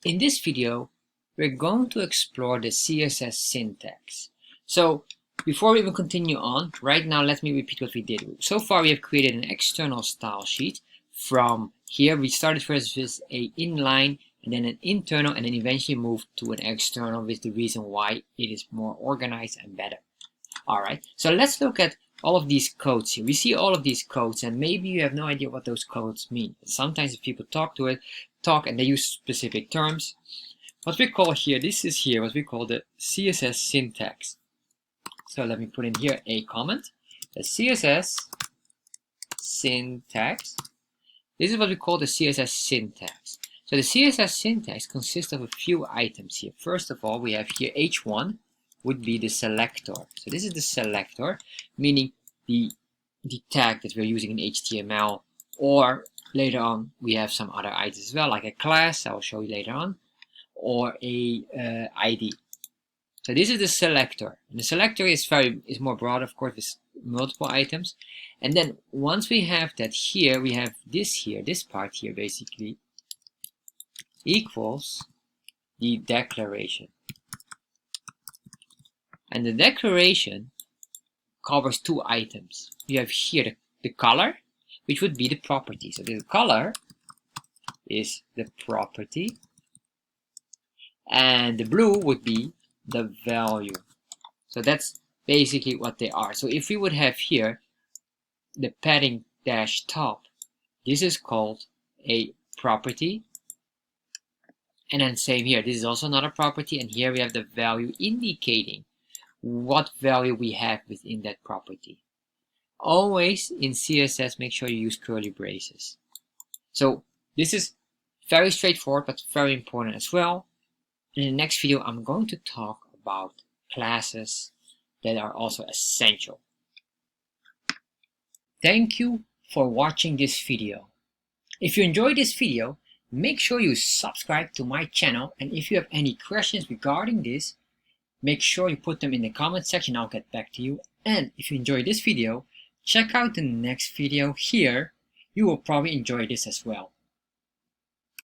In this video, we're going to explore the CSS syntax. So before we even continue on, right now let me repeat what we did. So far we have created an external style sheet. From here we started first with an inline and then an internal, and then eventually moved to an external with the reason why it is more organized and better. Alright, so let's look at all of these codes here. We see all of these codes and maybe you have no idea what those codes mean. Sometimes if people talk and they use specific terms. What we call here, this is here what we call the CSS syntax. So let me put in here a comment. The CSS syntax. This is what we call the CSS syntax. So the CSS syntax consists of a few items here. First of all, we have here H1 would be the selector. So this is the selector, meaning the tag that we're using in HTML, or later on we have some other items as well, like a class, I will show you later on, or a ID. So this is the selector. And the selector is more broad, of course, with multiple items. And then once we have that here, we have this part here basically equals the declaration. And the declaration covers two items. You have here the color, which would be the property. So the color is the property, and the blue would be the value. So that's basically what they are. So if we would have here the padding dash top, this is called a property. And then same here, this is also another property, and here we have the value indicating what value we have within that property. Always in CSS, make sure you use curly braces. So this is very straightforward, but very important as well. In the next video, I'm going to talk about classes that are also essential. Thank you for watching this video. If you enjoyed this video, make sure you subscribe to my channel, and if you have any questions regarding this, make sure you put them in the comment section. I'll get back to you. And if you enjoyed this video, check out the next video here. You will probably enjoy this as well.